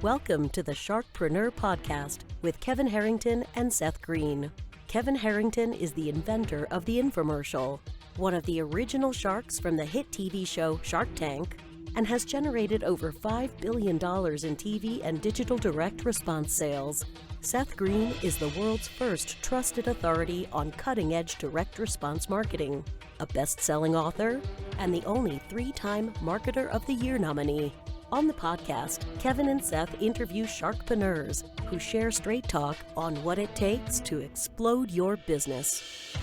Welcome to the Sharkpreneur podcast with Kevin Harrington and Seth Green. Kevin Harrington is the inventor of the infomercial, one of the original sharks from the hit TV show Shark Tank, and has generated over $5 billion in TV and digital direct response sales. Seth Green is the world's first trusted authority on cutting-edge direct response marketing, a best-selling author, and the only 3-time Marketer of the Year nominee. On the podcast, Kevin and Seth interview Sharkpreneurs who share straight talk on what it takes to explode your business.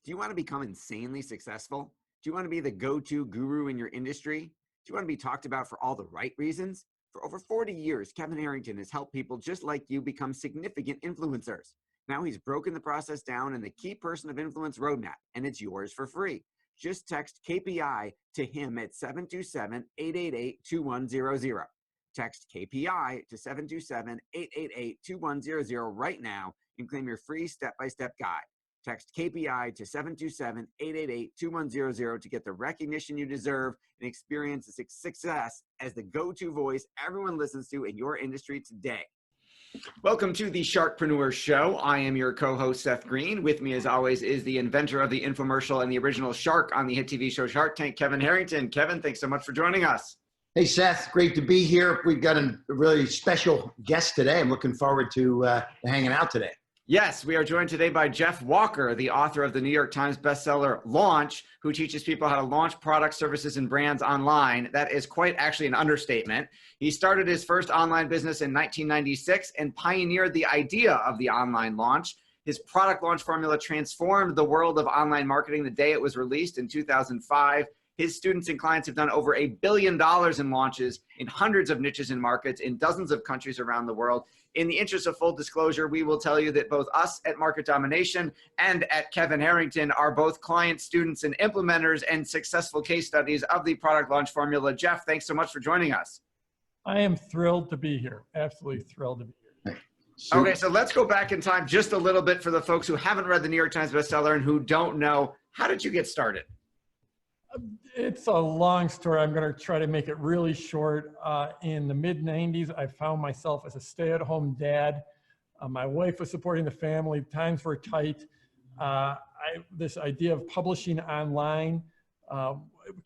Do you want to become insanely successful? Do you want to be the go-to guru in your industry? Do you want to be talked about for all the right reasons? For over 40 years, Kevin Harrington has helped people just like you become significant influencers. Now he's broken the process down in the Key Person of Influence roadmap, and it's yours for free. Just text KPI to him at 727-888-2100. Text KPI to 727-888-2100 right now and claim your free step-by-step guide. Text KPI to 727-888-2100 to get the recognition you deserve and experience the success as the go-to voice everyone listens to in your industry today. Welcome to the Sharkpreneur Show. I am your co-host, Seth Green. With me, as always, is the inventor of the infomercial and the original shark on the hit TV show Shark Tank, Kevin Harrington. Kevin, thanks so much for joining us. Hey, Seth. Great to be here. We've got a really special guest today. I'm looking forward to hanging out today. Yes, we are joined today by Jeff Walker, the author of the New York Times bestseller Launch, who teaches people how to launch products, services, and brands online. That is quite actually an understatement. He started his first online business in 1996 and pioneered the idea of the online launch. His product launch formula transformed the world of online marketing the day it was released in 2005. His students and clients have done over $1 billion in launches in hundreds of niches and markets in dozens of countries around the world. In the interest of full disclosure, we will tell you that both us at Market Domination and at Kevin Harrington are both clients, students, and implementers and successful case studies of the product launch formula. Jeff, thanks so much for joining us. I am thrilled to be here. Absolutely thrilled to be here. Okay, so let's go back in time just a little bit for the folks who haven't read the New York Times bestseller and who don't know. How did you get started? It's a long story. I'm going to try to make it really short. In the mid-90s, I found myself as a stay-at-home dad. My wife was supporting the family. Times were tight. This idea of publishing online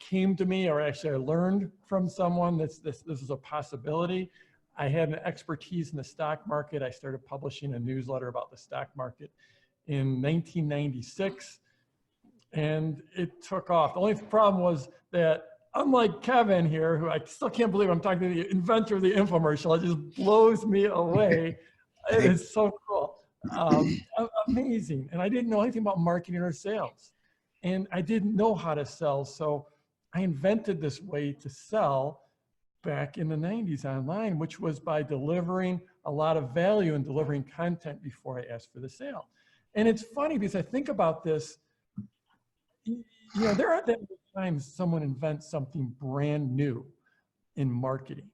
came to me, or actually I learned from someone that this is a possibility. I had an expertise in the stock market. I started publishing a newsletter about the stock market in 1996. And it took off. The only problem was that, unlike Kevin here, who I still can't believe I'm talking to the inventor of the infomercial, it just blows me away. It is so cool. Amazing. And I didn't know anything about marketing or sales. And I didn't know how to sell. So I invented this way to sell back in the 90s online, which was by delivering a lot of value and delivering content before I asked for the sale. And it's funny because I think about this. You know, there aren't that many times someone invents something brand new in marketing.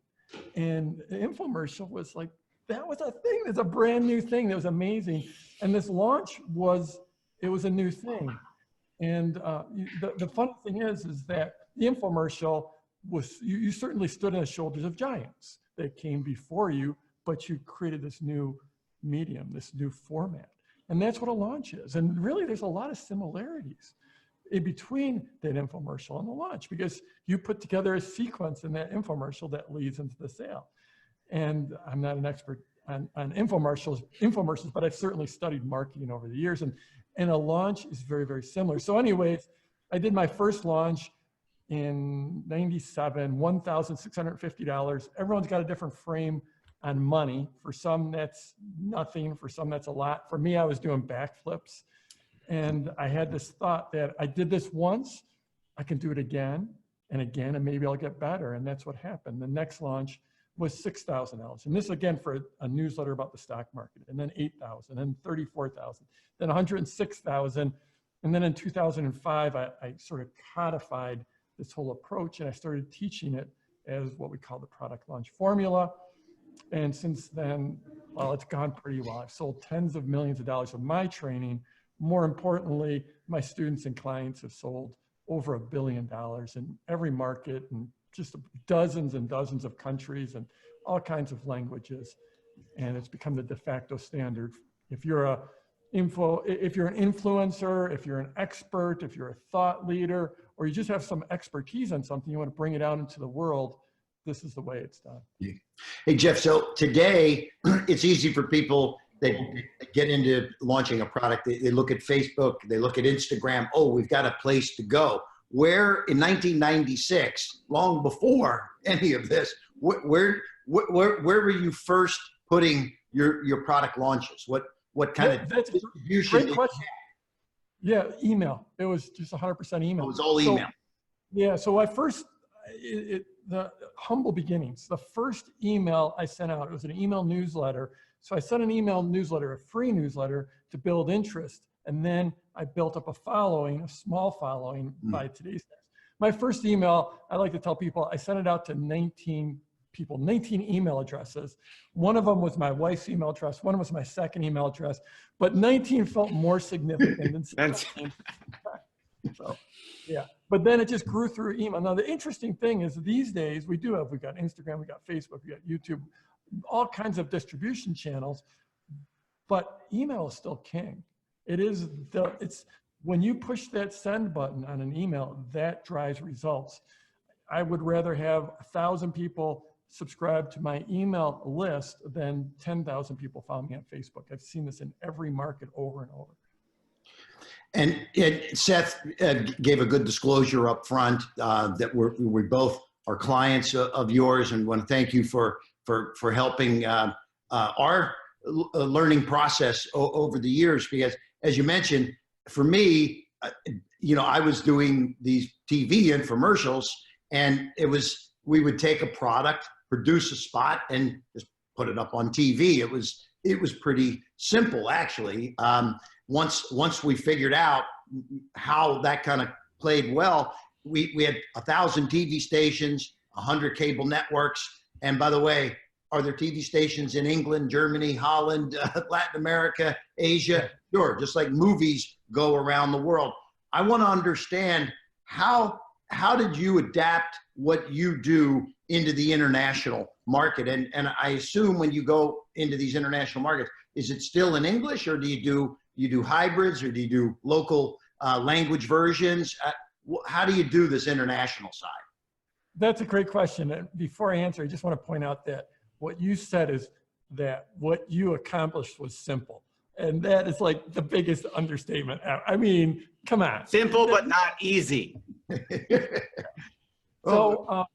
And the infomercial was like, that was a thing. It's a brand new thing that was amazing. And this launch it was a new thing. And the funny thing is that the infomercial was, you certainly stood on the shoulders of giants that came before you, but you created this new medium, this new format. And that's what a launch is. And really, there's a lot of similarities in between that infomercial and the launch, because you put together a sequence in that infomercial that leads into the sale. And I'm not an expert on infomercials, but I've certainly studied marketing over the years, and a launch is very, very similar. So anyways, I did my first launch in 97, $1,650. Everyone's got a different frame on money. For some, that's nothing. For some, that's a lot. For me, I was doing backflips. And I had this thought that I did this once, I can do it again and again, and maybe I'll get better. And that's what happened. The next launch was $6,000. And this again for a newsletter about the stock market, and then $8,000, then $34,000, then $106,000. And then in 2005, I sort of codified this whole approach, and I started teaching it as what we call the product launch formula. And since then, well, it's gone pretty well. I've sold tens of millions of dollars of my training. More importantly, my students and clients have sold over $1 billion in every market and just dozens and dozens of countries and all kinds of languages. And it's become the de facto standard. If you're an influencer, if you're an expert, if you're a thought leader, or you just have some expertise on something, you want to bring it out into the world, this is the way it's done. Hey, Jeff, so today it's easy for people that get into launching a product. They look at Facebook, they look at Instagram. Oh, we've got a place to go. Where in 1996, long before any of this, where were you first putting your product launches? What kind of distribution? Great question. Yeah, email. It was just 100% email. It was all email. So I first, the humble beginnings, the first email I sent out, it was an email newsletter. So I sent an email newsletter, a free newsletter, to build interest. And then I built up a following, a small following by today's standards. My first email, I like to tell people, I sent it out to 19 people, 19 email addresses. One of them was my wife's email address. One was my second email address, but 19 felt more significant than 17. So, yeah, but then it just grew through email. Now, the interesting thing is these days we've got Instagram, we got Facebook, we got YouTube, all kinds of distribution channels, but email is still king. It's when you push that send button on an email, that drives results. I would rather have 1,000 people subscribe to my email list than 10,000 people follow me on Facebook. I've seen this in every market over and over. And Seth gave a good disclosure up front that we both are clients of yours, and want to thank you for helping our learning process over the years. Because as you mentioned, for me, I was doing these TV infomercials, and we would take a product, produce a spot, and just put it up on TV. It was pretty simple, actually. Once we figured out how that kind of played well, we had 1,000 TV stations, 100 cable networks. And by the way, are there TV stations in England, Germany, Holland, Latin America, Asia? Sure, just like movies go around the world. I want to understand how did you adapt what you do into the international market? And I assume when you go into these international markets, is it still in English, or do you do hybrids, or do you do local language versions? How do you do this international side? That's a great question. And before I answer, I just want to point out that what you said is that what you accomplished was simple. And that is like the biggest understatement. I mean, come on. Simple, but not easy. So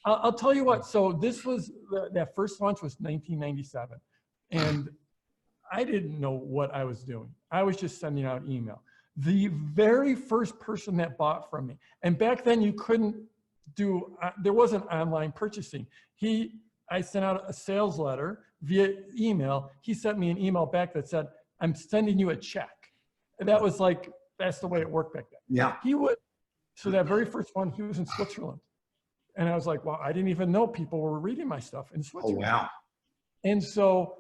I'll tell you what. So this was, that first launch was 1997. And I didn't know what I was doing. I was just sending out email. The very first person that bought from me, and back then you couldn't do, there wasn't online purchasing. I sent out a sales letter via email. He sent me an email back that said, I'm sending you a check. And that was like, that's the way it worked back then. Yeah. So that very first one, he was in Switzerland. And I was like, well, I didn't even know people were reading my stuff in Switzerland. Oh, wow. And so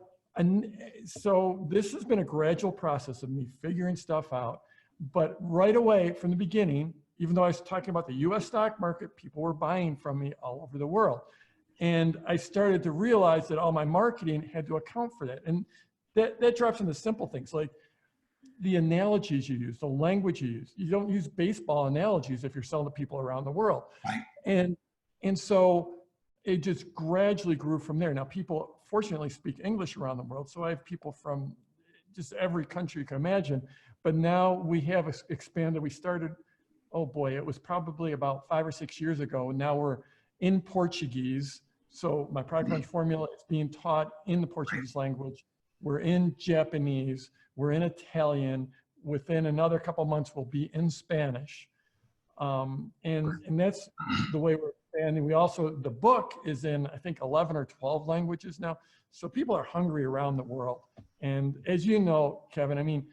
this has been a gradual process of me figuring stuff out. But right away from the beginning, even though I was talking about the US stock market, people were buying from me all over the world. And I started to realize that all my marketing had to account for that. And that drops into simple things like the analogies you use, the language you use. You don't use baseball analogies if you're selling to people around the world. Right. And so it just gradually grew from there. Now people fortunately speak English around the world. So I have people from just every country you can imagine. But now we have expanded. We started, oh boy, it was probably about 5 or 6 years ago. And now we're in Portuguese. So my product launch formula is being taught in the Portuguese language. We're in Japanese. We're in Italian. Within another couple months, we'll be in Spanish. And that's the way we're expanding. We also, the book is in, I think, 11 or 12 languages now. So people are hungry around the world. And as you know, Kevin, I mean,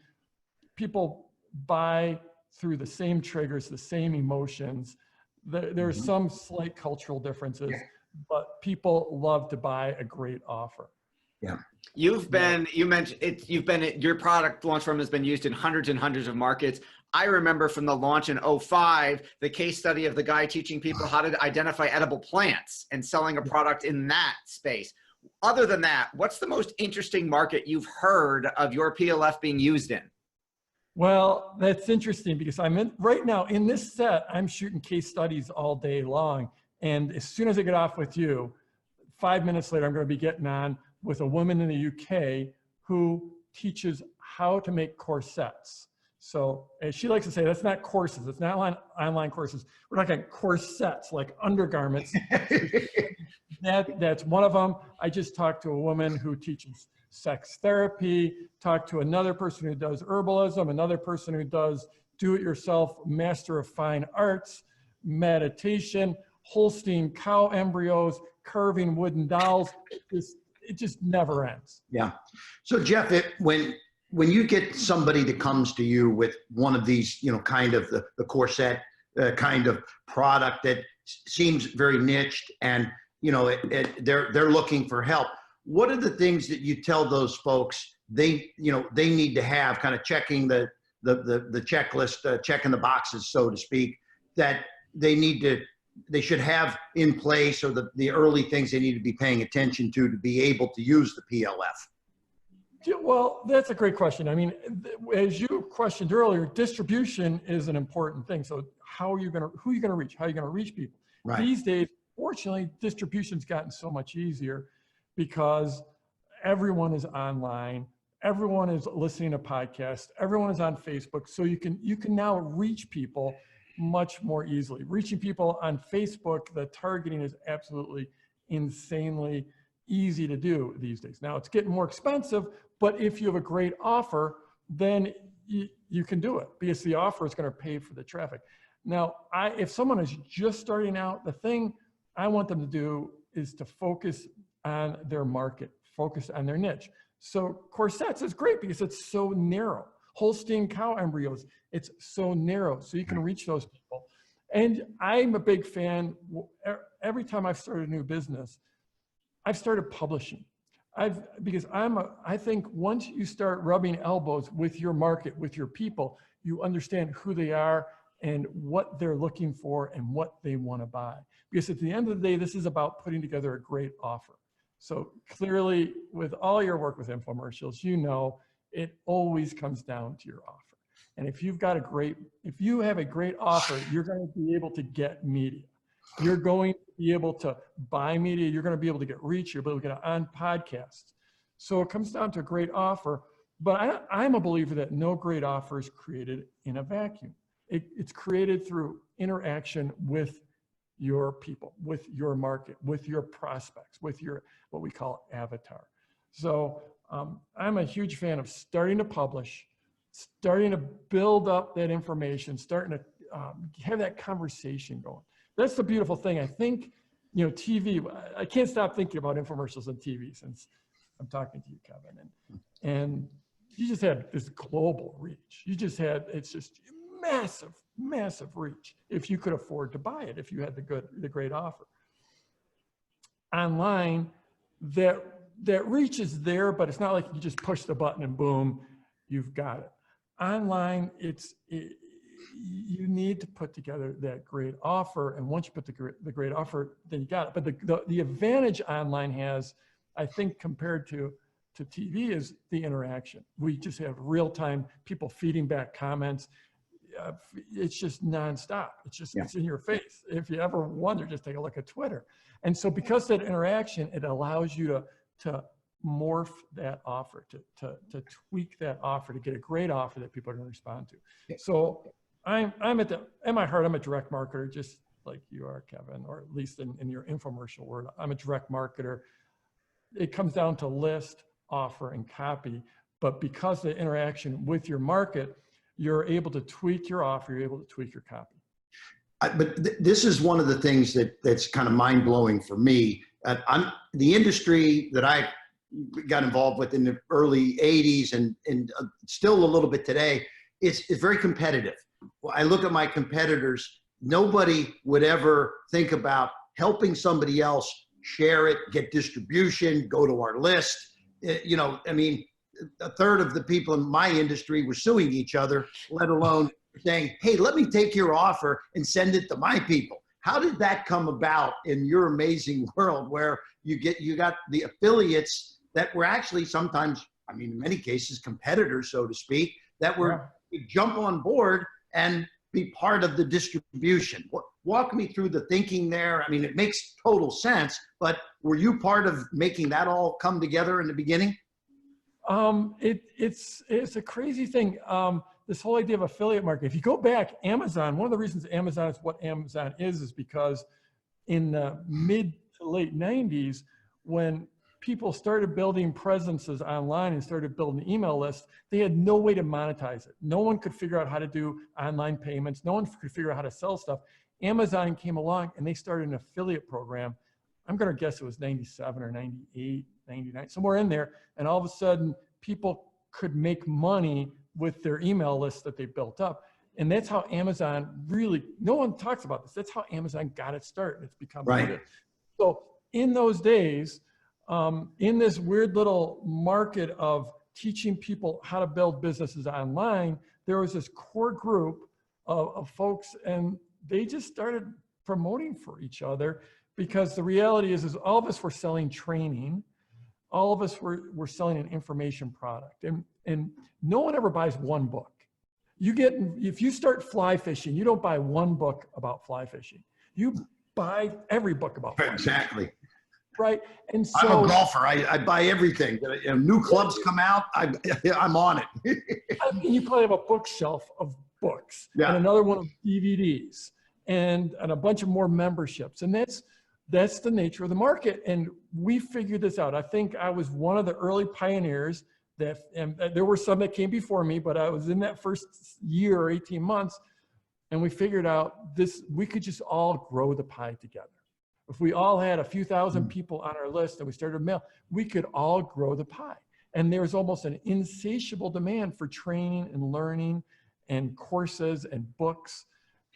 people buy through the same triggers, the same emotions. There are some slight cultural differences, but people love to buy a great offer. Yeah. You mentioned your product launch firm has been used in hundreds and hundreds of markets. I remember from the launch in '05, the case study of the guy teaching people how to identify edible plants and selling a product in that space. Other than that, what's the most interesting market you've heard of your PLF being used in? Well, that's interesting because right now in this set, I'm shooting case studies all day long. And as soon as I get off with you, 5 minutes later, I'm going to be getting on with a woman in the UK who teaches how to make corsets. So as she likes to say, that's not courses. It's not online courses. We're talking corsets, like undergarments. That's one of them. I just talked to a woman who teaches sex therapy, talked to another person who does herbalism, another person who does do-it-yourself master of fine arts, meditation, Holstein cow embryos, carving wooden dolls. It just never ends. Yeah. So Jeff, when you get somebody that comes to you with one of these, kind of the corset kind of product that seems very niched and, they're looking for help. What are the things that you tell those folks they need to have, kind of checking the checklist, checking the boxes, so to speak, that they should have in place, or the early things they need to be paying attention to be able to use the PLF? Well, that's a great question. I mean, as you questioned earlier, distribution is an important thing. So who are you going to reach? How are you going to reach people? Right. These days, fortunately, distribution's gotten so much easier because everyone is online. Everyone is listening to podcasts. Everyone is on Facebook. So you can now reach people much more easily. Reaching people on Facebook, the targeting is absolutely insanely easy to do these days. Now it's getting more expensive, but if you have a great offer, then you can do it because the offer is going to pay for the traffic. Now, if someone is just starting out, the thing I want them to do is to focus on their market, focus on their niche. So corsets is great because it's so narrow. Holstein cow embryos, it's so narrow, so you can reach those people. And I'm a big fan. Every time I've started a new business, I've started publishing. Because I think once you start rubbing elbows with your market, with your people, you understand who they are and what they're looking for and what they want to buy. Because at the end of the day, this is about putting together a great offer. So clearly, with all your work with infomercials, it always comes down to your offer. And if you have a great offer, you're going to be able to get media. You're going to be able to buy media. You're going to be able to get reach. You're able to get on podcasts. So it comes down to a great offer. But I'm a believer that no great offer is created in a vacuum. It's created through interaction with your people, with your market, with your prospects, with your what we call avatar. So I'm a huge fan of starting to publish, starting to build up that information, starting to have that conversation going. That's the beautiful thing. I think, TV, I can't stop thinking about infomercials on TV since I'm talking to you, Kevin. And you just had this global reach. It's just massive, massive reach if you could afford to buy it, if you had the great offer. Online, that reach is there, but it's not like you just push the button and boom, you've got it. Online, you need to put together that great offer, and once you put the great offer, then you got it. But the advantage online has, I think, compared to TV, is the interaction. We just have real-time people feeding back comments. It's just nonstop. It's in your face. If you ever wonder, just take a look at Twitter. And so because that interaction, it allows you to morph that offer, to tweak that offer, to get a great offer that people are going to respond to. So in my heart, I'm a direct marketer, just like you are, Kevin, or at least in your infomercial world. I'm a direct marketer. It comes down to list, offer, and copy. But because of the interaction with your market, you're able to tweak your offer, you're able to tweak your copy. This is one of the things that's kind of mind-blowing for me. The industry that I got involved with in the early 80s and still a little bit today, it's very competitive. I look at my competitors, nobody would ever think about helping somebody else share it, get distribution, go to our list. A third of the people in my industry were suing each other, let alone saying, hey, let me take your offer and send it to my people. How did that come about in your amazing world where you got the affiliates that were actually sometimes, I mean, in many cases, competitors, so to speak, that were jump on board and be part of the distribution? Walk me through the thinking there. I mean, it makes total sense, but were you part of making that all come together in the beginning? It's a crazy thing. This whole idea of affiliate marketing. If you go back, Amazon, one of the reasons Amazon is what Amazon is because in the mid to late 90s, when people started building presences online and started building email lists, they had no way to monetize it. No one could figure out how to do online payments. No one could figure out how to sell stuff. Amazon came along and they started an affiliate program. I'm going to guess it was 97 or 98, 99, somewhere in there. And all of a sudden, people could make money with their email lists that they built up. And that's how Amazon really, no one talks about this. That's how Amazon got its start. It's become right. So in those days, in this weird little market of teaching people how to build businesses online, there was this core group of folks, and they just started promoting for each other, because the reality is all of us were selling training. All of us were selling an information product, and no one ever buys one book. If you start fly fishing, you don't buy one book about fly fishing. You buy every book about fly fishing. Exactly. Right. And so I'm a golfer. I buy everything. New clubs come out, I'm on it. I mean, you probably have a bookshelf of books and another one of DVDs and a bunch of more memberships. And that's the nature of the market. And we figured this out. I think I was one of the early pioneers and there were some that came before me, but I was in that first year or 18 months, and we figured out we could just all grow the pie together. If we all had a few thousand people on our list and we started a mail, we could all grow the pie. And there's almost an insatiable demand for training and learning and courses and books.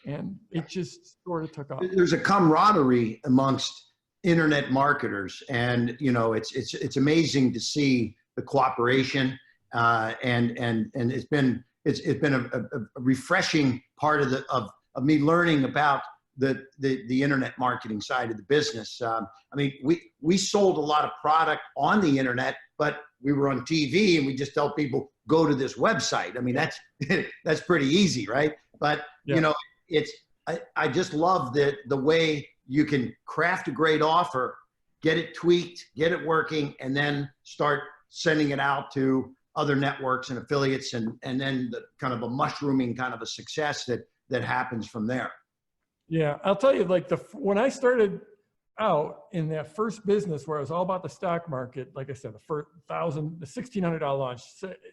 And it just sort of took off. There's a camaraderie amongst internet marketers, and it's amazing to see the cooperation, and it's been a refreshing part of me learning about the internet marketing side of the business. I mean, we sold a lot of product on the internet, but we were on TV and we just tell people, go to this website. I mean, that's pretty easy, right? But I just love the way you can craft a great offer, get it tweaked, get it working, and then start sending it out to other networks and affiliates, and then the kind of a mushrooming kind of a success that happens from there. Yeah, I'll tell you, when I started out in that first business where it was all about the stock market, like I said, the $1,600 launch,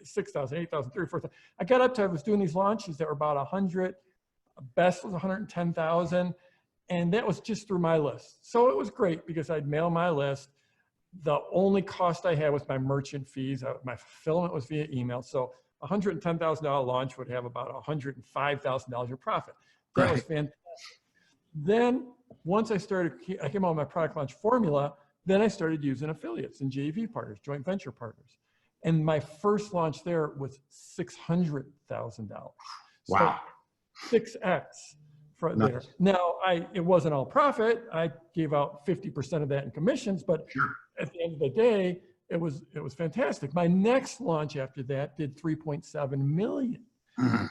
6,000, 8,000, 3,000, 4,000. I got up to, I was doing these launches that were about 100, best was 110,000. And that was just through my list. So it was great because I'd mail my list. The only cost I had was my merchant fees. My fulfillment was via email. So a $110,000 launch would have about $105,000 of profit. That was fantastic. Then once I came out with my product launch formula, then I started using affiliates and JV partners, joint venture partners. And my first launch there was $600,000. Wow. So 6X. There. Now, it wasn't all profit. I gave out 50% of that in commissions, but at the end of the day, it was fantastic. My next launch after that did 3.7 million.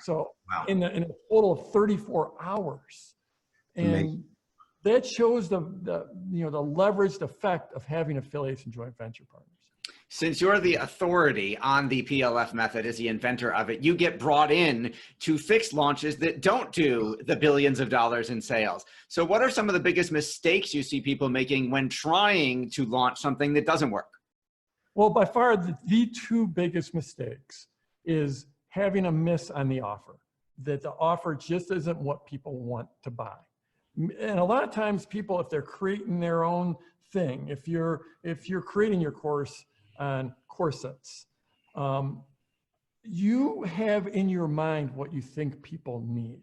So in a total of 34 hours, and that shows the leveraged effect of having affiliates and joint venture partners. Since you're the authority on the PLF method as the inventor of it, you get brought in to fix launches that don't do the billions of dollars in sales. So what are some of the biggest mistakes you see people making when trying to launch something that doesn't work? Well, by far the two biggest mistakes is having a miss on the offer, that the offer just isn't what people want to buy. And a lot of times people, if they're creating their own thing, if you're creating your course on corsets, you have in your mind what you think people need,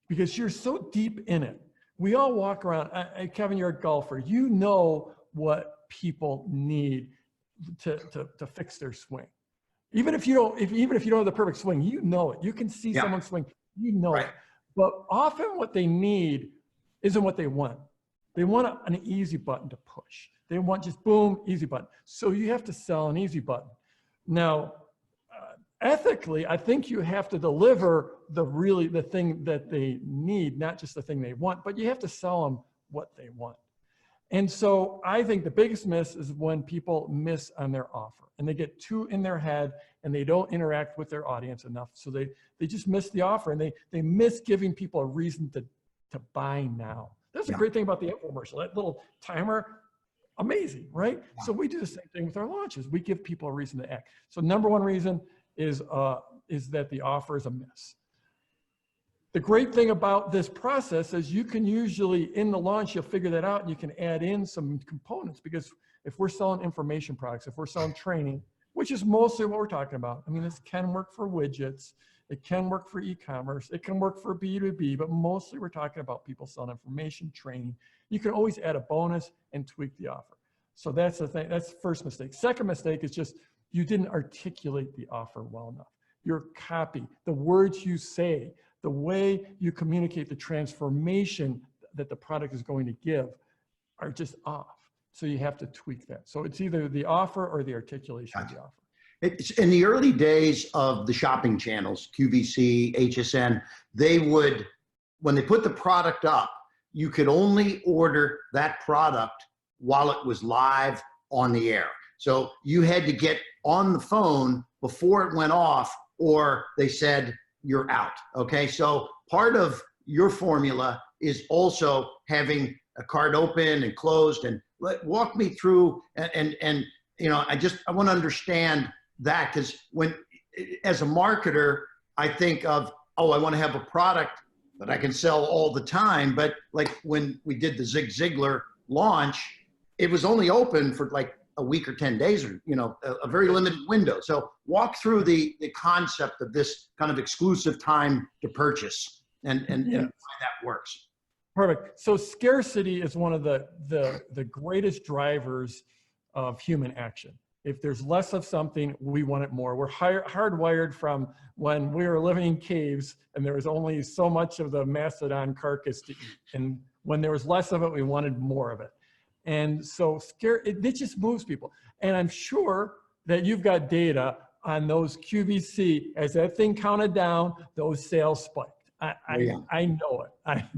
because you're so deep in it. We all walk around, Kevin, you're a golfer. You know what people need to fix their swing. Even if you don't have the perfect swing, you know it. You can see someone swing. You know Right. it. But often what they need isn't what they want. They want an easy button to push. They want just boom, easy button. So you have to sell an easy button. Now, ethically, I think you have to deliver the thing that they need, not just the thing they want, but you have to sell them what they want. And so I think the biggest miss is when people miss on their offer and they get too in their head and they don't interact with their audience enough. So they just miss the offer, and they miss giving people a reason to buy now. That's a great thing about the infomercial, that little timer, amazing, right? Yeah. So we do the same thing with our launches. We give people a reason to act. So number one reason is that the offer is a miss. The great thing about this process is you can usually, in the launch, you'll figure that out and you can add in some components, because if we're selling information products, if we're selling training, which is mostly what we're talking about. I mean, this can work for widgets. It can work for e-commerce. It can work for B2B, but mostly we're talking about people selling information, training. You can always add a bonus and tweak the offer. So that's the thing. That's the first mistake. Second mistake is just you didn't articulate the offer well enough. Your copy, the words you say, the way you communicate the transformation that the product is going to give are just off. So you have to tweak that. So it's either the offer or the articulation of the offer. It's in the early days of the shopping channels, QVC, HSN, they would, when they put the product up, you could only order that product while it was live on the air. So you had to get on the phone before it went off, or they said you're out. Okay, so part of your formula is also having a cart open and closed, and walk me through and you know, I want to understand that, because when, as a marketer, I think of, oh, I want to have a product that I can sell all the time. But like when we did the Zig Ziglar launch, it was only open for like a week or 10 days, or, you know, a very limited window. So walk through the concept of this kind of exclusive time to purchase and why that works. Perfect. So scarcity is one of the greatest drivers of human action. If there's less of something, we want it more. We're hardwired from when we were living in caves and there was only so much of the mastodon carcass to eat. And when there was less of it, we wanted more of it. And so it just moves people. And I'm sure that you've got data on those QVC. As that thing counted down, those sales spiked. I know it. I've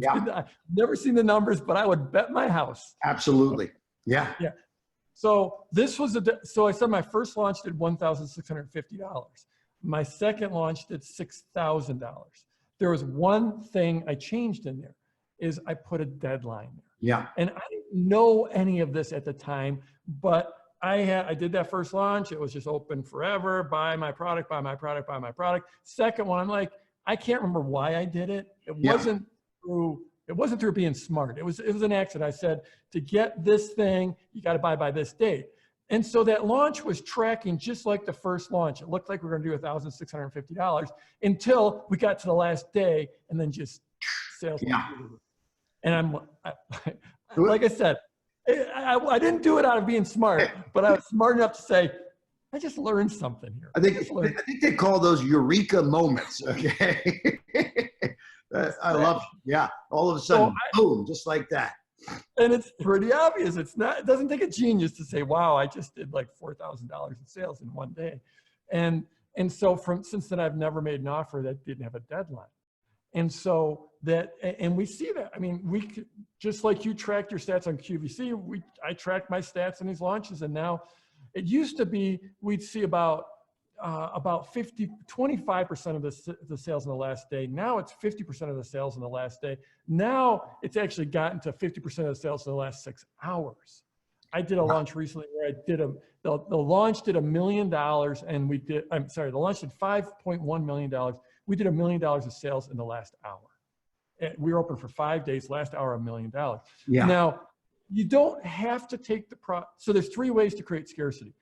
never seen the numbers, but I would bet my house. Absolutely. Yeah. Yeah. So this was so I said my first launch did $1,650. My second launch did $6,000. There was one thing I changed in there, is I put a deadline there. Yeah. And I didn't know any of this at the time, but I did that first launch. It was just open forever. Buy my product, buy my product, buy my product. Second one, I'm like, I can't remember why I did it. It wasn't through being smart. It was an accident. I said, to get this thing, you got to buy by this date. And so that launch was tracking just like the first launch. It looked like we were going to do $1,650 until we got to the last day, and then just sales. Yeah. And like I said, I didn't do it out of being smart, but I was smart enough to say, I just learned something here. I think they call those eureka moments. Okay. I love, all of a sudden, boom, just like that. And it's pretty obvious. It doesn't take a genius to say, wow, I just did like $4,000 in sales in one day. And so since then, I've never made an offer that didn't have a deadline. And so and we see that. I mean, just like you tracked your stats on QVC, I tracked my stats in these launches, and now it used to be, we'd see about 25% of the sales in the last day. Now it's 50% of the sales in the last day. Now it's actually gotten to 50% of the sales in the last 6 hours. I did a launch recently where the launch did $1 million, and the launch did $5.1 million. We did $1 million of sales in the last hour. And we were open for 5 days, last hour, $1 million. Yeah. Now, you don't have to take so there's 3 ways to create scarcity.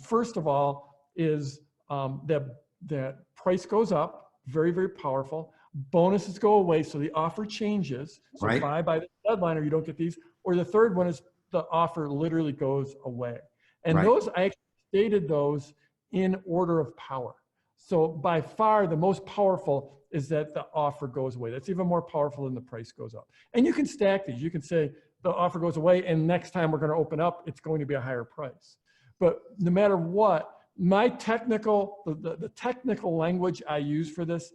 First of all is that price goes up, very, very powerful. Bonuses go away, so the offer changes. So buy by the deadline or you don't get these. Or the third one is the offer literally goes away. And those, I actually stated those in order of power. So by far, the most powerful is that the offer goes away. That's even more powerful than the price goes up. And you can stack these. You can say the offer goes away and next time we're going to open up, it's going to be a higher price. But no matter what, my technical, the technical language I use for this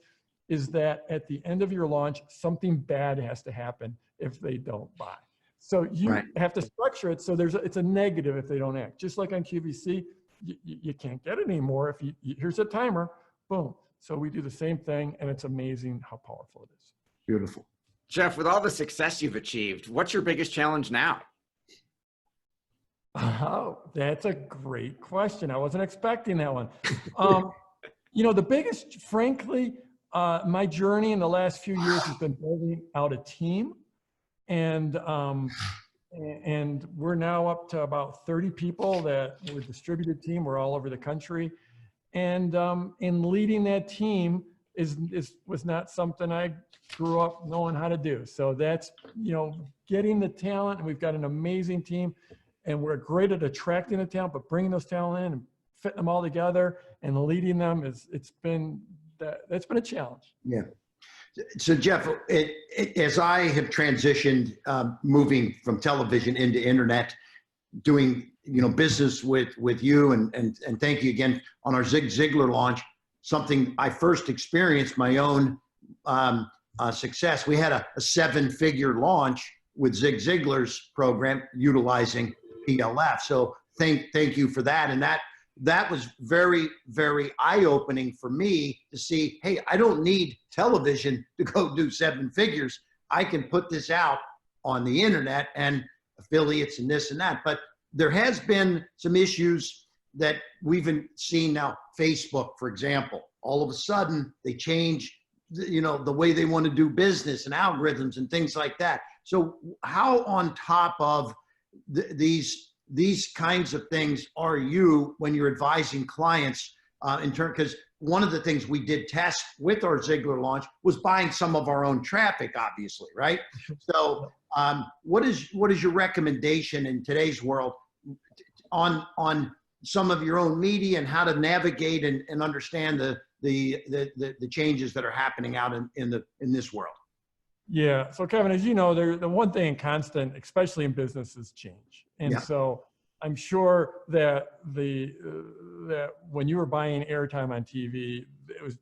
is that at the end of your launch, something bad has to happen if they don't buy. So you have to structure it so it's a negative if they don't act. Just like on QVC, you can't get it anymore if here's a timer, boom. So we do the same thing, and it's amazing how powerful it is. Beautiful. Jeff, with all the success you've achieved, what's your biggest challenge now? Oh, that's a great question. I wasn't expecting that one. You know, the biggest, frankly, my journey in the last few years has been building out a team, and we're now up to about 30 people that we're a distributed team. We're all over the country, and in leading that team was not something I grew up knowing how to do. So that's, you know, getting the talent, and we've got an amazing team, and we're great at attracting the talent, but bringing those talent in and fitting them all together and leading them that's been a challenge. Yeah. So Jeff, as I have transitioned, moving from television into internet, doing, you know, business with you, and thank you again on our Zig Ziglar launch, something I first experienced my own success. We had a 7-figure launch with Zig Ziglar's program utilizing PLF. So thank you for that. And that was very, very eye-opening for me to see, hey, I don't need television to go do 7 figures. I can put this out on the internet and affiliates and this and that. But there has been some issues that we've seen now. Facebook, for example, all of a sudden they change, you know, the way they want to do business and algorithms and things like that. So how on top of these kinds of things are you when you're advising clients in turn? Because one of the things we did test with our Ziglar launch was buying some of our own traffic, obviously, right? So what is your recommendation in today's world on some of your own media and how to navigate and understand the changes that are happening out in this world? Yeah. So Kevin, as you know, the one thing constant, especially in business, is change. And so I'm sure that that when you were buying airtime on TV, it was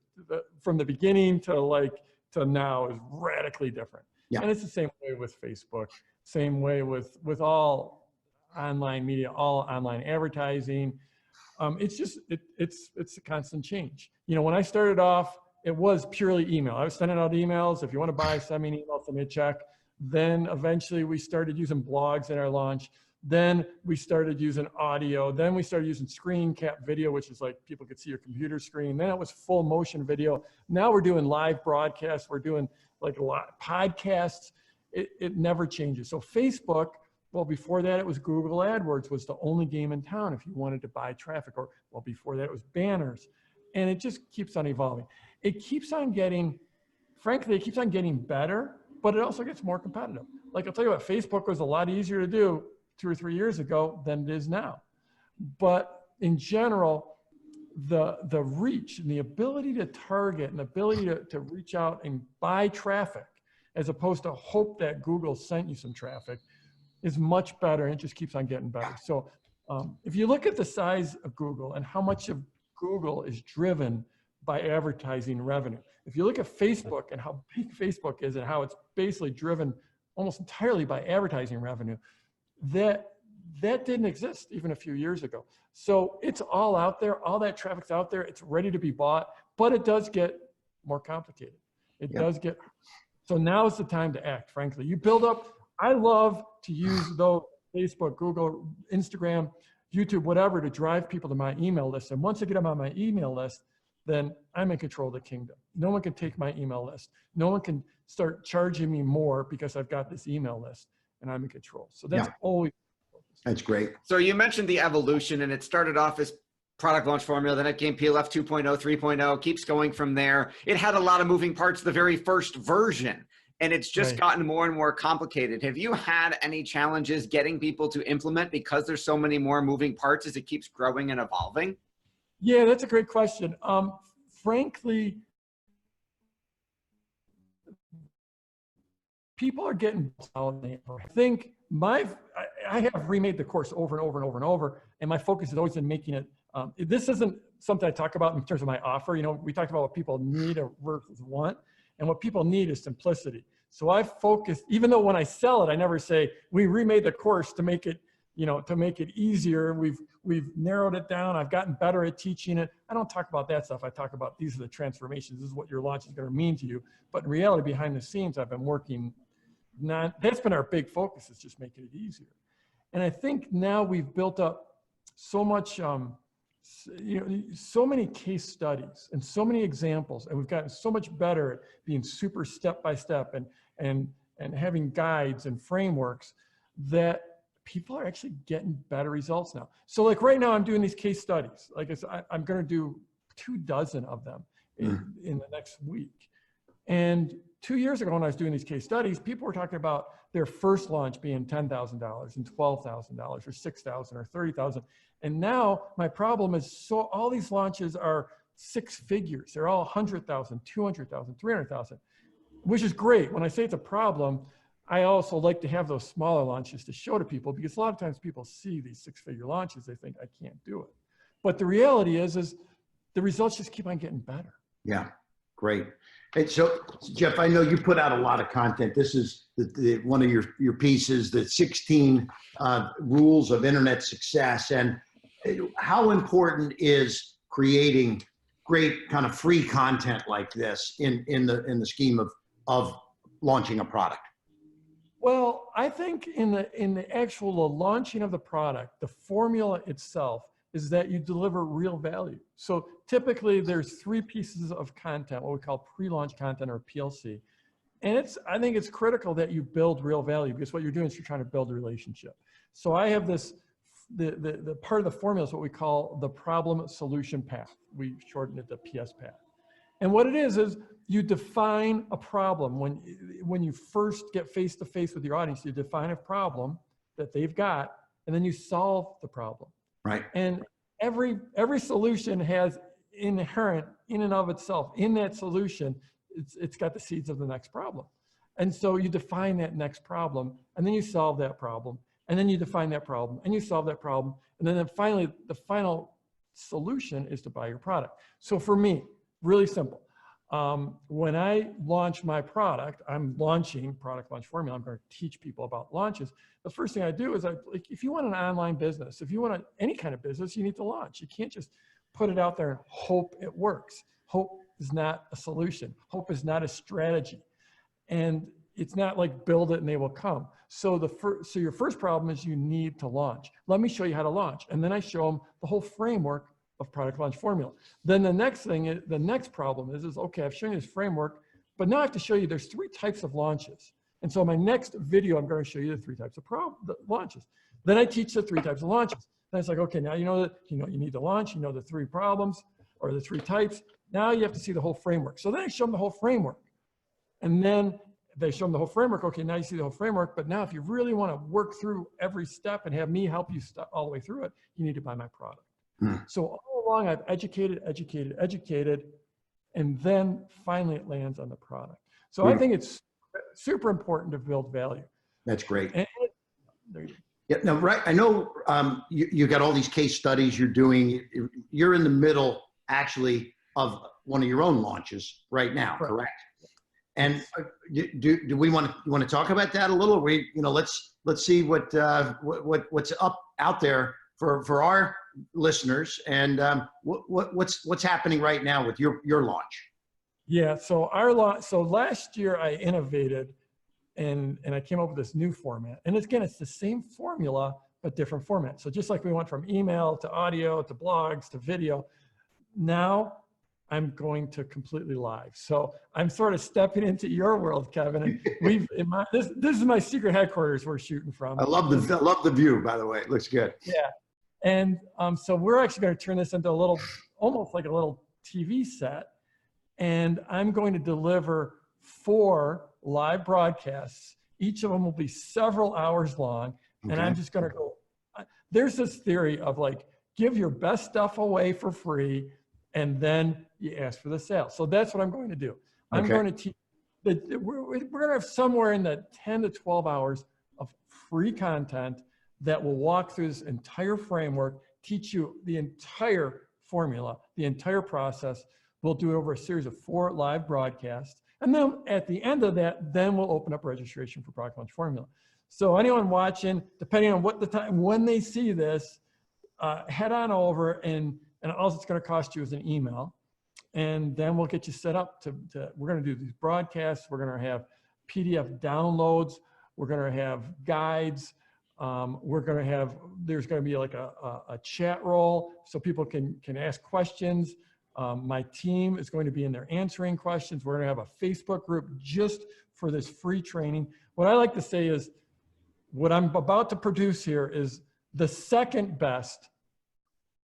from the beginning to now is radically different. Yeah. And it's the same way with Facebook, same way with all online media, all online advertising. It's just, it's a constant change. You know, when I started off, it was purely email. I was sending out emails. If you want to buy, send me an email, send me a check. Then eventually we started using blogs in our launch. Then we started using audio. Then we started using screen cap video, which is like people could see your computer screen. Then it was full motion video. Now we're doing live broadcasts. We're doing like a lot of podcasts. It never changes. So Facebook, well, before that, it was Google AdWords was the only game in town if you wanted to buy traffic. Or, well, before that, it was banners. And it just keeps on evolving. It keeps on getting, frankly, it keeps on getting better, but it also gets more competitive. Like I'll tell you what, Facebook was a lot easier to do 2 or 3 years ago than it is now. But in general, the reach and the ability to target and the ability to reach out and buy traffic as opposed to hope that Google sent you some traffic is much better, and it just keeps on getting better. So if you look at the size of Google and how much of Google is driven by advertising revenue. If you look at Facebook and how big Facebook is and how it's basically driven almost entirely by advertising revenue, that didn't exist even a few years ago. So it's all out there, all that traffic's out there, it's ready to be bought, but it does get more complicated. It does get, so now is the time to act, frankly. You build up, I love to use those Facebook, Google, Instagram, YouTube, whatever, to drive people to my email list. And once I get them on my email list, then I'm in control of the kingdom. No one can take my email list. No one can start charging me more because I've got this email list and I'm in control. So that's always. That's great. So you mentioned the evolution, and it started off as product launch formula, then it came PLF 2.0, 3.0, keeps going from there. It had a lot of moving parts, the very first version, and it's just gotten more and more complicated. Have you had any challenges getting people to implement because there's so many more moving parts as it keeps growing and evolving? Yeah, that's a great question. Frankly, people are getting out. I think I have remade the course over and over and over and over, and my focus has always been making it. This isn't something I talk about in terms of my offer. You know, we talked about what people need or versus want, and what people need is simplicity. So I've focused, even though when I sell it, I never say we remade the course to make it, you know, to make it easier. We've narrowed it down. I've gotten better at teaching it. I don't talk about that stuff. I talk about these are the transformations. This is what your launch is going to mean to you. But in reality, behind the scenes, I've been working. That's been our big focus, is just making it easier. And I think now we've built up so much, you know, so many case studies and so many examples, and we've gotten so much better at being super step-by-step and having guides and frameworks that people are actually getting better results now. So like right now I'm doing these case studies. Like I'm going to do 24 of them in the next week. And 2 years ago when I was doing these case studies, people were talking about their first launch being $10,000 and $12,000 or $6,000 or $30,000. And now my problem is, so all these launches are 6 figures. They're all 100,000, 200,000, 300,000, which is great. When I say it's a problem, I also like to have those smaller launches to show to people, because a lot of times people see these 6-figure launches, they think I can't do it. But the reality is the results just keep on getting better. Yeah, great. And so, Jeff, I know you put out a lot of content. This is one of your pieces, the 16 rules of internet success. And how important is creating great kind of free content like this in the scheme of launching a product? Well, I think in the actual launching of the product, the formula itself is that you deliver real value. So typically there's 3 pieces of content, what we call pre-launch content or PLC. And I think it's critical that you build real value, because what you're doing is you're trying to build a relationship. So I have this, the part of the formula is what we call the problem solution path. We shorten it to PS path. And what it is you define a problem. When you first get face to face with your audience, you define a problem that they've got, and then you solve the problem. Right. And every solution has inherent in and of itself, in that solution, it's got the seeds of the next problem. And so you define that next problem, and then you solve that problem, and then you define that problem, and you solve that problem, and then finally the final solution is to buy your product. So for me, really simple. When I launch my product, I'm launching product launch formula. I'm going to teach people about launches. The first thing I do is like, if you want an online business, if you want any kind of business, you need to launch. You can't just put it out there and hope it works. Hope is not a solution. Hope is not a strategy. And it's not like build it and they will come. So so your first problem is you need to launch. Let me show you how to launch. And then I show them the whole framework of product launch formula. Then the next thing, the next problem is okay, I've shown you this framework, but now I have to show you there's 3 types of launches. And so my next video, I'm going to show you the 3 types of launches. Then I teach the 3 types of launches. Then it's like, okay, now you know that you need to launch, you know the 3 problems or the 3 types. Now you have to see the whole framework. So then I show them the whole framework. And then they show them the whole framework. Okay, now you see the whole framework. But now if you really want to work through every step and have me help you all the way through it, you need to buy my product. So all along I've educated, and then finally it lands on the product. So I think it's super important to build value. That's great. And there you go. Yeah, no, right. I know you got all these case studies you're doing. You're in the middle, actually, of one of your own launches right now, correct? And do we want to talk about that a little? Let's see what's out there for our listeners, and what's happening right now with your launch. Yeah. So so last year I innovated. And I came up with this new format. And again, it's the same formula, but different format. So just like we went from email to audio to blogs to video, now I'm going to completely live. So I'm sort of stepping into your world, Kevin. And this is my secret headquarters we're shooting from. I love the view, by the way. It looks good. Yeah. And so we're actually going to turn this into almost like a little TV set. And I'm going to deliver 4 live broadcasts. Each of them will be several hours long. Okay. And I'm just going to go, there's this theory of like, give your best stuff away for free, and then you ask for the sale. So that's what I'm going to do. I'm going to teach we're going to have somewhere in the 10 to 12 hours of free content that will walk through this entire framework, teach you the entire formula, the entire process. We'll do it over a series of 4 live broadcasts. And then at the end of that, then we'll open up registration for Product Launch Formula. So anyone watching, depending on what the time, when they see this, head on over, and all it's going to cost you is an email. And then we'll get you set up we're going to do these broadcasts. We're going to have PDF downloads. We're going to have guides. There's going to be like a chat role so people can ask questions. My team is going to be in there answering questions. We're going to have a Facebook group just for this free training. What I like to say is, what I'm about to produce here is the second best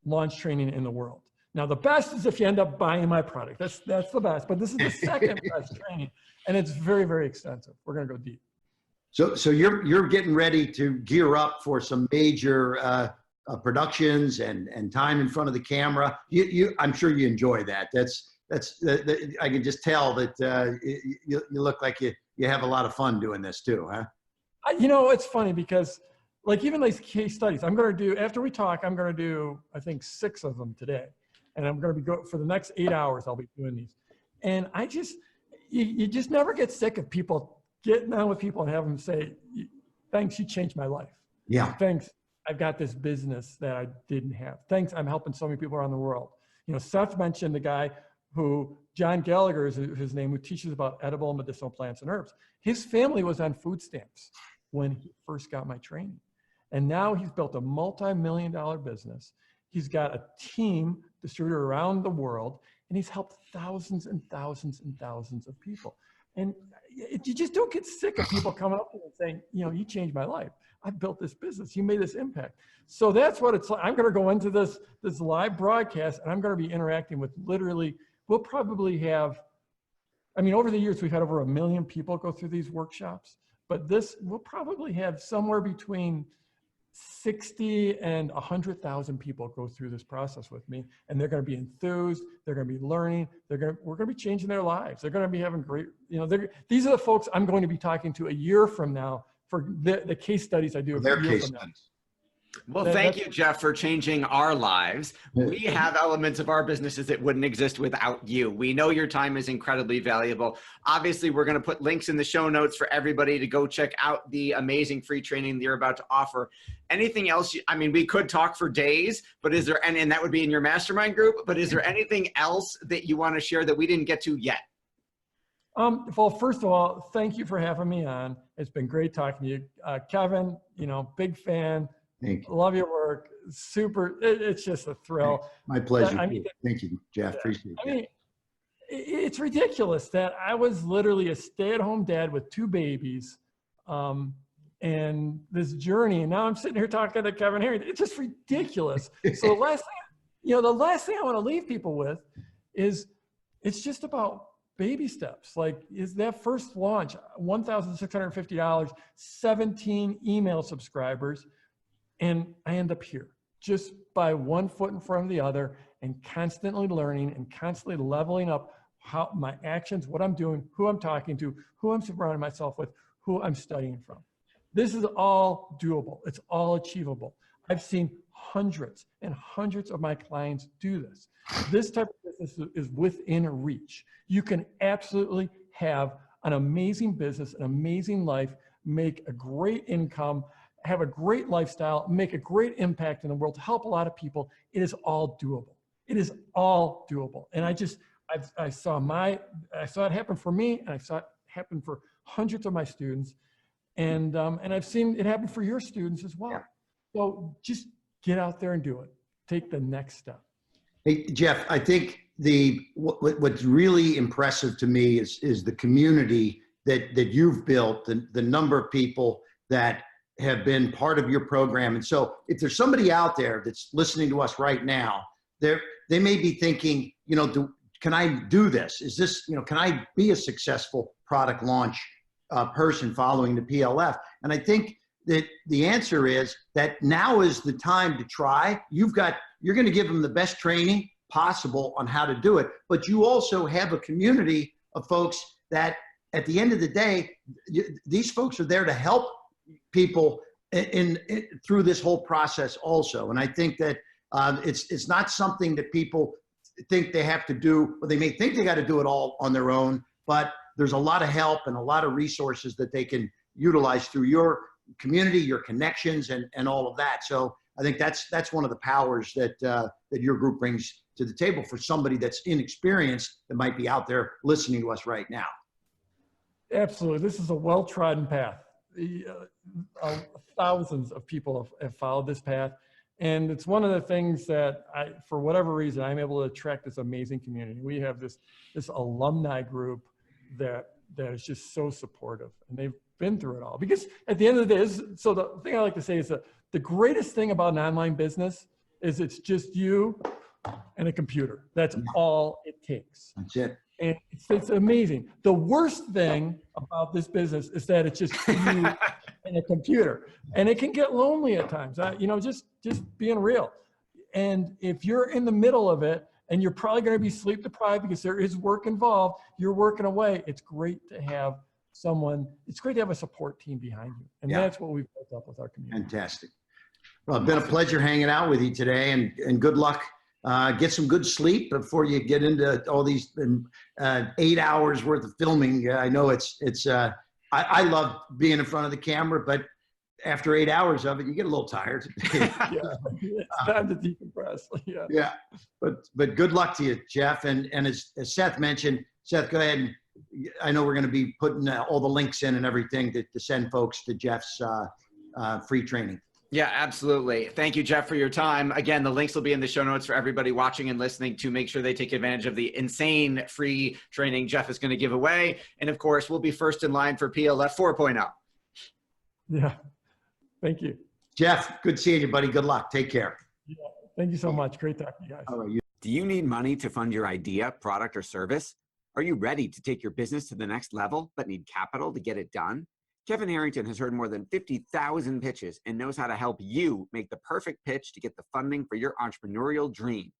launch training in the world. Now, the best is if you end up buying my product. That's the best, but this is the second best training, and it's very, very extensive. We're going to go deep. So you're getting ready to gear up for some major productions and time in front of the camera. I'm sure you enjoy that. I can just tell that you look like you have a lot of fun doing this too, huh? It's funny because, like, even these case studies, I'm going to do, after we talk, I'm going to do, I think, 6 of them today. And I'm going to be for the next 8 hours, I'll be doing these. And you just never get sick of people getting on with people and having them say, thanks, you changed my life. Yeah. Thanks, I've got this business that I didn't have. Thanks, I'm helping so many people around the world. Seth mentioned the guy John Gallagher is his name, who teaches about edible and medicinal plants and herbs. His family was on food stamps when he first got my training. And now he's built a multi-million-dollar business. He's got a team distributed around the world, and he's helped thousands and thousands and thousands of people. And you just don't get sick of people coming up to you and saying, you changed my life. I built this business. You made this impact. So that's what it's like. I'm going to go into this live broadcast, and I'm going to be interacting with we'll probably have, over the years, we've had over 1 million people go through these workshops, but we'll probably have somewhere between 60 and 100,000 people go through this process with me, and they're going to be enthused. They're going to be learning. We're going to be changing their lives. They're going to be having great, these are the folks I'm going to be talking to a year from now for the case studies I do. Their case studies. Well, thank you, Jeff, for changing our lives. We have elements of our businesses that wouldn't exist without you. We know your time is incredibly valuable. Obviously, we're going to put links in the show notes for everybody to go check out the amazing free training that you're about to offer. Anything else? We could talk for days, but is there, and that would be in your mastermind group, but is there anything else that you want to share that we didn't get to yet? Well, first of all, thank you for having me on. It's been great talking to you. Kevin, big fan. Thank you. Love your work. Super. It's just a thrill. My pleasure. Thank you, Jeff. Appreciate it. It's ridiculous that I was literally a stay-at-home dad with 2 babies, and this journey, and now I'm sitting here talking to Kevin Harrington. It's just ridiculous. So the last thing I want to leave people with is it's just about baby steps. Like, is that first launch, $1,650, 17 email subscribers. And I end up here just by 1 foot in front of the other, and constantly learning and constantly leveling up how my actions, what I'm doing, who I'm talking to, who I'm surrounding myself with, who I'm studying from. This is all doable. It's all achievable. I've seen hundreds and hundreds of my clients do this. This type of business is within reach. You can absolutely have an amazing business, an amazing life, make a great income, have a great lifestyle, make a great impact in the world, to help a lot of people. It is all doable. It is all doable. And I saw it happen for me, and I saw it happen for hundreds of my students. And I've seen it happen for your students as well. So just get out there and do it. Take the next step. Hey, Jeff, I think what's really impressive to me is the community that you've built, the number of people that have been part of your program. And so if there's somebody out there that's listening to us right now, they may be thinking, can I do this? Is this, can I be a successful product launch person following the PLF? And I think that the answer is that now is the time to try. You're going to give them the best training possible on how to do it, but you also have a community of folks that at the end of the day, these folks are there to help people in through this whole process also. And I think that it's not something that people think they have to do, or they may think they got to do it all on their own, but there's a lot of help and a lot of resources that they can utilize through your community, your connections, and all of that. So I think that's one of the powers that that your group brings to the table for somebody that's inexperienced that might be out there listening to us right now. Absolutely. This is a well-trodden path. Thousands of people have followed this path. And it's one of the things that for whatever reason, I'm able to attract this amazing community. We have this alumni group that is just so supportive, and they've been through it all. Because at the end of the day, so the thing I like to say is that the greatest thing about an online business is it's just you and a computer. That's all it takes. That's it. And it's amazing. The worst thing about this business is that it's just you and a computer, and it can get lonely at times. Just being real. And if you're in the middle of it, and you're probably going to be sleep deprived because there is work involved, you're working away. It's great to have someone. It's great to have a support team behind you, and that's what we've built up with our community. Fantastic. Well, it's been a pleasure hanging out with you today, and good luck. Get some good sleep before you get into all these 8 hours worth of filming. I know I love being in front of the camera, but after 8 hours of it, you get a little tired. It's time to decompress. Yeah. But good luck to you, Jeff. And as Seth mentioned, Seth, go ahead. I know we're going to be putting all the links in and everything to send folks to Jeff's free training. Yeah, absolutely. Thank you, Jeff, for your time. Again, the links will be in the show notes for everybody watching and listening to make sure they take advantage of the insane free training Jeff is going to give away. And of course, we'll be first in line for PLF 4.0. Yeah. Thank you. Jeff, good seeing you, buddy. Good luck. Take care. Yeah. Thank you so much. Great talking to you guys. All right. Do you need money to fund your idea, product, or service? Are you ready to take your business to the next level, but need capital to get it done? Kevin Harrington has heard more than 50,000 pitches and knows how to help you make the perfect pitch to get the funding for your entrepreneurial dream.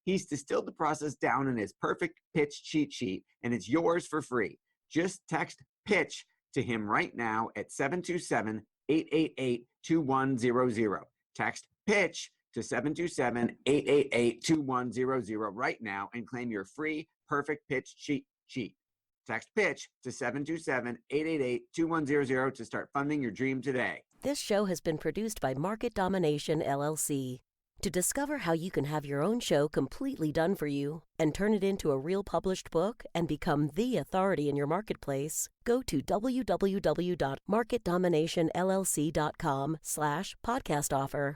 He's distilled the process down in his perfect pitch cheat sheet, and it's yours for free. Just text PITCH to him right now at 727-888-2100. Text PITCH to 727-888-2100 right now and claim your free perfect pitch cheat sheet. Text PITCH to 727-888-2100 to start funding your dream today. This show has been produced by Market Domination, LLC. To discover how you can have your own show completely done for you and turn it into a real published book and become the authority in your marketplace, go to www.marketdominationllc.com/podcast offer.